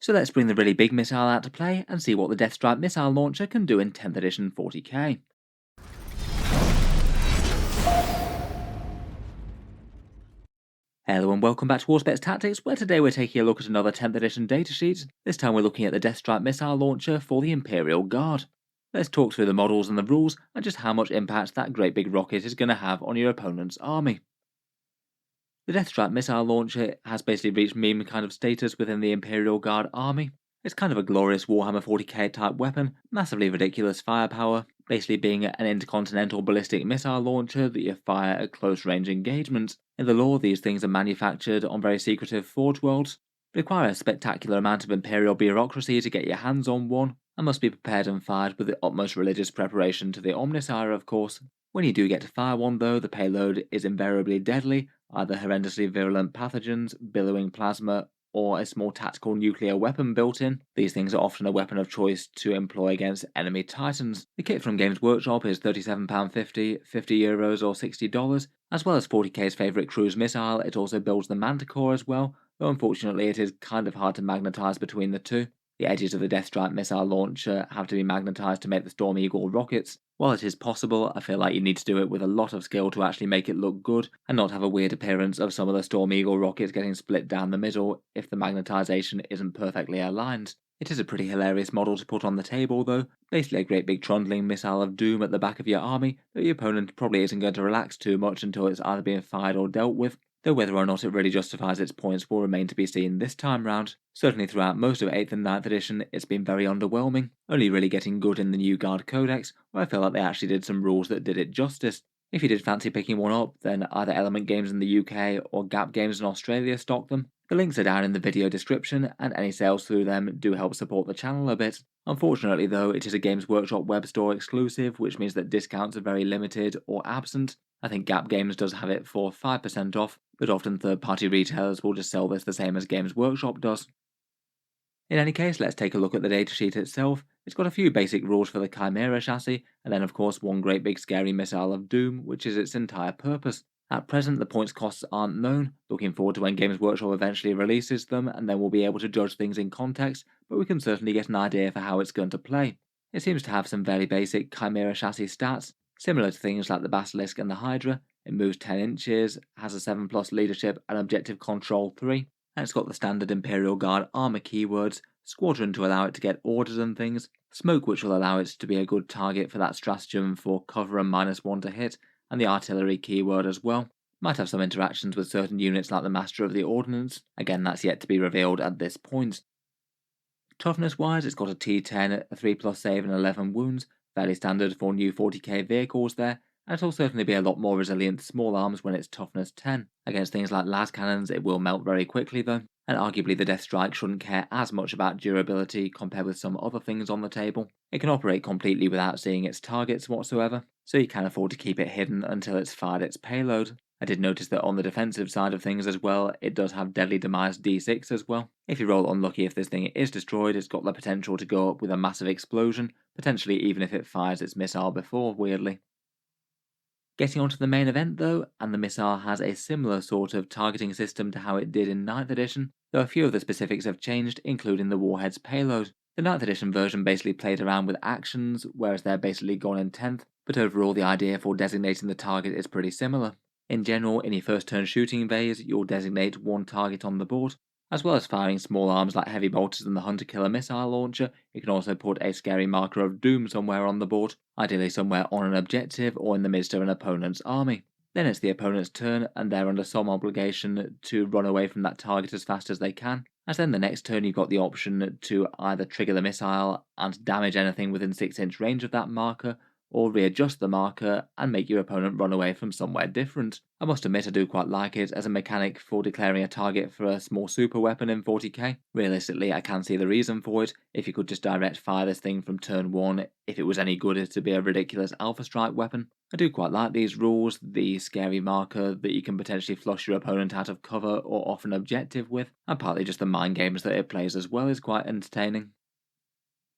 So let's bring the really big missile out to play and see what the Deathstrike missile launcher can do in 10th edition 40k. Hello and welcome back to Auspex Tactics, where today we're taking a look at another 10th edition datasheet. This time we're looking at the Deathstrike missile launcher for the Imperial Guard. Let's talk through the models and the rules, and just how much impact that great big rocket is going to have on your opponent's army. The Deathstrike missile launcher has basically reached meme kind of status within the Imperial Guard army. It's kind of a glorious Warhammer 40k type weapon, massively ridiculous firepower, basically being an intercontinental ballistic missile launcher that you fire at close range engagements. In the lore, these things are manufactured on very secretive forge worlds, require a spectacular amount of Imperial bureaucracy to get your hands on one, and must be prepared and fired with the utmost religious preparation to the Omnissiah, of course. When you do get to fire one though, the payload is invariably deadly, either horrendously virulent pathogens, billowing plasma, or a small tactical nuclear weapon built in. These things are often a weapon of choice to employ against enemy titans. The kit from Games Workshop is £37.50, €50 or $60, as well as 40k's favourite cruise missile. It also builds the Manticore as well, though unfortunately it is kind of hard to magnetise between the two. The edges of the Deathstrike missile launcher have to be magnetised to make the Storm Eagle rockets. While it is possible, I feel like you need to do it with a lot of skill to actually make it look good, and not have a weird appearance of some of the Storm Eagle rockets getting split down the middle if the magnetisation isn't perfectly aligned. It is a pretty hilarious model to put on the table though, basically a great big trundling missile of doom at the back of your army that your opponent probably isn't going to relax too much until it's either being fired or dealt with, though whether or not it really justifies its points will remain to be seen this time round. Certainly throughout most of 8th and 9th edition, it's been very underwhelming, only really getting good in the new Guard Codex, where I feel like they actually did some rules that did it justice. If you did fancy picking one up, then either Element Games in the UK or Gap Games in Australia stock them. The links are down in the video description, and any sales through them do help support the channel a bit. Unfortunately though, it is a Games Workshop web store exclusive, which means that discounts are very limited or absent. I think Gap Games does have it for 5% off, but often third-party retailers will just sell this the same as Games Workshop does. In any case, let's take a look at the datasheet itself. It's got a few basic rules for the Chimera chassis, and then of course one great big scary missile of doom, which is its entire purpose. At present, the points costs aren't known. Looking forward to when Games Workshop eventually releases them, and then we'll be able to judge things in context, but we can certainly get an idea for how it's going to play. It seems to have some very basic Chimera chassis stats, similar to things like the Basilisk and the Hydra. It moves 10 inches, has a 7+ leadership and objective control 3, and it's got the standard Imperial Guard armor keywords, Squadron to allow it to get orders and things, Smoke which will allow it to be a good target for that stratagem for cover and -1 to hit, and the artillery keyword as well. Might have some interactions with certain units like the Master of the Ordnance, again that's yet to be revealed at this point. Toughness wise, it's got a T10, a 3+ save and 11 wounds, fairly standard for new 40k vehicles there, and it'll certainly be a lot more resilient to small arms when it's toughness 10. Against things like las cannons it will melt very quickly though, and arguably the Deathstrike shouldn't care as much about durability compared with some other things on the table. It can operate completely without seeing its targets whatsoever, so you can afford to keep it hidden until it's fired its payload. I did notice that on the defensive side of things as well, it does have Deadly Demise D6 as well. If you roll unlucky if this thing is destroyed, it's got the potential to go up with a massive explosion, potentially even if it fires its missile before, weirdly. Getting onto the main event though, and the missile has a similar sort of targeting system to how it did in 9th edition, though a few of the specifics have changed, including the warhead's payload. The 9th edition version basically played around with actions, whereas they're basically gone in 10th, but overall the idea for designating the target is pretty similar. In general, in your first turn shooting phase, you'll designate one target on the board. As well as firing small arms like heavy bolters and the Hunter Killer missile launcher, you can also put a scary marker of doom somewhere on the board, ideally somewhere on an objective or in the midst of an opponent's army. Then it's the opponent's turn, and they're under some obligation to run away from that target as fast as they can, as then the next turn you've got the option to either trigger the missile and damage anything within 6-inch range of that marker, or readjust the marker and make your opponent run away from somewhere different. I must admit I do quite like it as a mechanic for declaring a target for a small super weapon in 40k. Realistically, I can see the reason for it. If you could just direct fire this thing from turn 1, if it was any good it'd be a ridiculous Alpha Strike weapon. I do quite like these rules, the scary marker that you can potentially flush your opponent out of cover or off an objective with, and partly just the mind games that it plays as well is quite entertaining.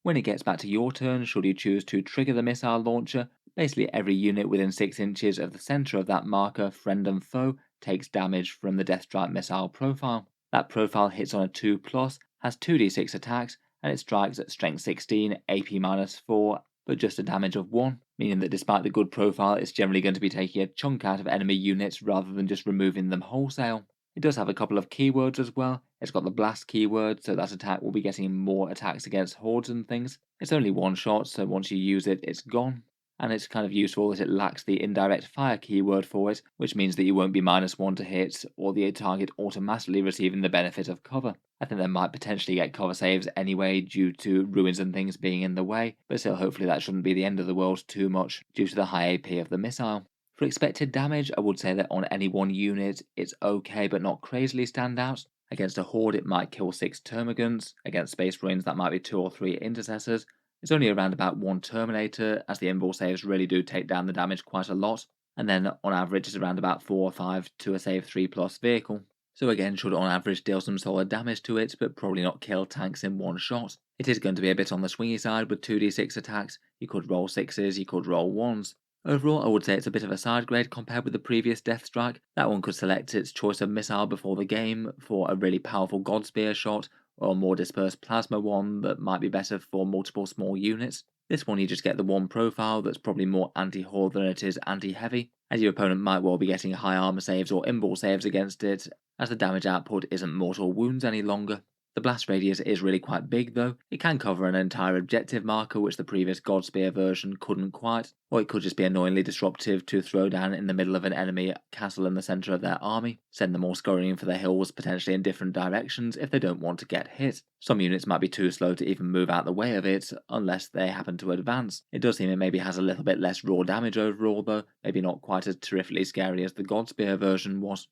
When it gets back to your turn, should you choose to trigger the missile launcher, basically every unit within 6 inches of the centre of that marker, friend and foe, takes damage from the Deathstrike missile profile. That profile hits on a 2+, has 2d6 attacks, and it strikes at strength 16, AP -4, but just a damage of 1, meaning that despite the good profile, it's generally going to be taking a chunk out of enemy units rather than just removing them wholesale. It does have a couple of keywords as well. It's got the blast keyword, so that attack will be getting more attacks against hordes and things. It's only one shot, so once you use it, it's gone. And it's kind of useful that it lacks the indirect fire keyword for it, which means that you won't be -1 to hit, or the target automatically receiving the benefit of cover. I think they might potentially get cover saves anyway due to ruins and things being in the way, but still hopefully that shouldn't be the end of the world too much due to the high AP of the missile. For expected damage, I would say that on any one unit, it's okay but not crazily standout. Against a horde, it might kill 6 termagants. Against space marines, that might be 2 or 3 intercessors. It's only around about 1 terminator, as the invul saves really do take down the damage quite a lot. And then on average, it's around about 4 or 5 to a save 3+ vehicle. So again, should on average deal some solid damage to it, but probably not kill tanks in one shot. It is going to be a bit on the swingy side with 2d6 attacks. You could roll 6s, you could roll 1s. Overall, I would say it's a bit of a side grade compared with the previous Deathstrike. That one could select its choice of missile before the game for a really powerful Godspear shot, or a more dispersed plasma one that might be better for multiple small units. This one you just get the one profile that's probably more anti-horde than it is anti-heavy, as your opponent might well be getting high armor saves or invul saves against it, as the damage output isn't mortal wounds any longer. The blast radius is really quite big though. It can cover an entire objective marker, which the previous Godspear version couldn't quite, or it could just be annoyingly disruptive to throw down in the middle of an enemy castle in the centre of their army, send them all scurrying for the hills potentially in different directions if they don't want to get hit. Some units might be too slow to even move out the way of it, unless they happen to advance. It does seem it maybe has a little bit less raw damage overall though, maybe not quite as terrifically scary as the Godspear version was.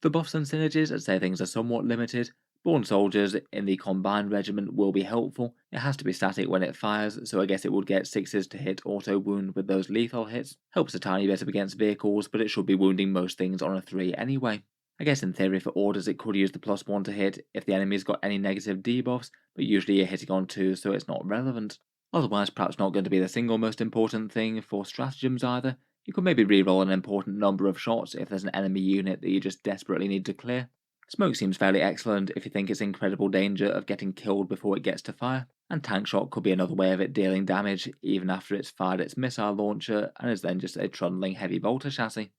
For buffs and synergies, I'd say things are somewhat limited. Born soldiers in the combined regiment will be helpful. It has to be static when it fires, so I guess it would get 6s to hit auto wound with those lethal hits. Helps a tiny bit up against vehicles, but it should be wounding most things on a 3 anyway. I guess in theory for orders it could use the +1 to hit if the enemy's got any negative debuffs, but usually you're hitting on 2 so it's not relevant. Otherwise perhaps not going to be the single most important thing for stratagems either. You could maybe reroll an important number of shots if there's an enemy unit that you just desperately need to clear. Smoke seems fairly excellent if you think it's incredible danger of getting killed before it gets to fire, and tank shot could be another way of it dealing damage even after it's fired its missile launcher and is then just a trundling heavy bolter chassis.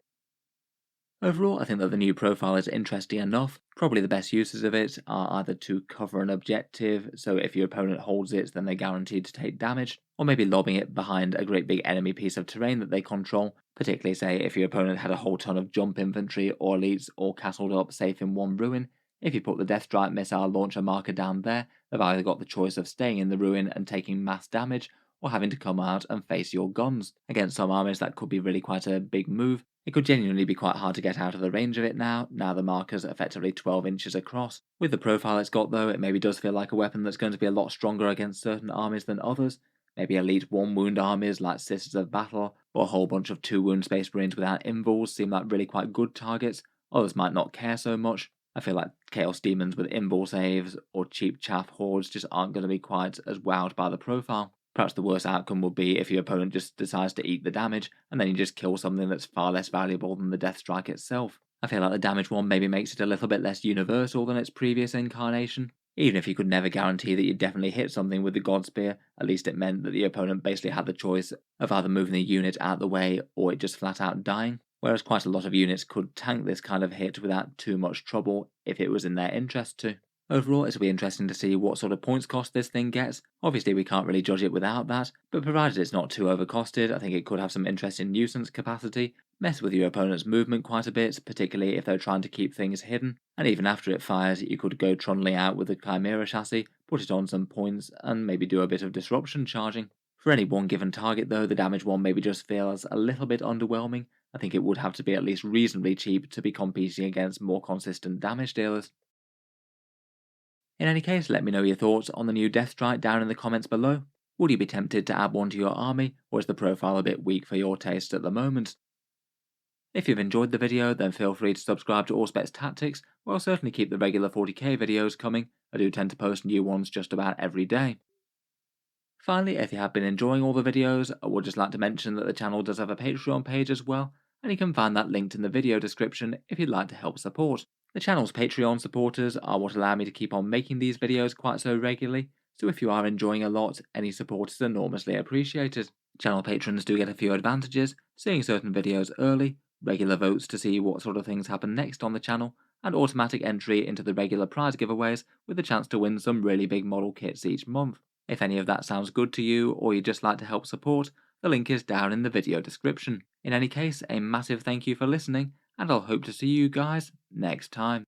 Overall, I think that the new profile is interesting enough. Probably the best uses of it are either to cover an objective, so if your opponent holds it, then they're guaranteed to take damage, or maybe lobbing it behind a great big enemy piece of terrain that they control, particularly say if your opponent had a whole ton of jump infantry or elites all castled up safe in one ruin. If you put the Deathstrike missile launcher marker down there, they've either got the choice of staying in the ruin and taking mass damage, or having to come out and face your guns. Against some armies that could be really quite a big move. It could genuinely be quite hard to get out of the range of it now the marker's effectively 12 inches across. With the profile it's got though, it maybe does feel like a weapon that's going to be a lot stronger against certain armies than others. Maybe elite 1 wound armies like Sisters of Battle, or a whole bunch of 2 wound space marines without invuls seem like really quite good targets. Others might not care so much. I feel like Chaos Demons with invul saves, or cheap chaff hordes just aren't going to be quite as wowed by the profile. Perhaps the worst outcome would be if your opponent just decides to eat the damage, and then you just kill something that's far less valuable than the Deathstrike itself. I feel like the damage one maybe makes it a little bit less universal than its previous incarnation. Even if you could never guarantee that you'd definitely hit something with the Godspear, at least it meant that the opponent basically had the choice of either moving the unit out the way or it just flat out dying, whereas quite a lot of units could tank this kind of hit without too much trouble if it was in their interest to. Overall, it'll be interesting to see what sort of points cost this thing gets. Obviously, we can't really judge it without that, but provided it's not too overcosted, I think it could have some interesting nuisance capacity, mess with your opponent's movement quite a bit, particularly if they're trying to keep things hidden, and even after it fires, you could go trundling out with the Chimera chassis, put it on some points, and maybe do a bit of disruption charging. For any one given target though, the damage one maybe just feels a little bit underwhelming. I think it would have to be at least reasonably cheap to be competing against more consistent damage dealers. In any case, let me know your thoughts on the new Deathstrike down in the comments below. Would you be tempted to add one to your army, or is the profile a bit weak for your taste at the moment? If you've enjoyed the video, then feel free to subscribe to Auspex Tactics, where I'll certainly keep the regular 40k videos coming. I do tend to post new ones just about every day. Finally, if you have been enjoying all the videos, I would just like to mention that the channel does have a Patreon page as well. and you can find that linked in the video description if you'd like to help support. The channel's Patreon supporters are what allow me to keep on making these videos quite so regularly, so if you are enjoying a lot, any support is enormously appreciated. Channel patrons do get a few advantages, seeing certain videos early, regular votes to see what sort of things happen next on the channel, and automatic entry into the regular prize giveaways with a chance to win some really big model kits each month. If any of that sounds good to you, or you'd just like to help support, the link is down in the video description. In any case, a massive thank you for listening, and I'll hope to see you guys next time.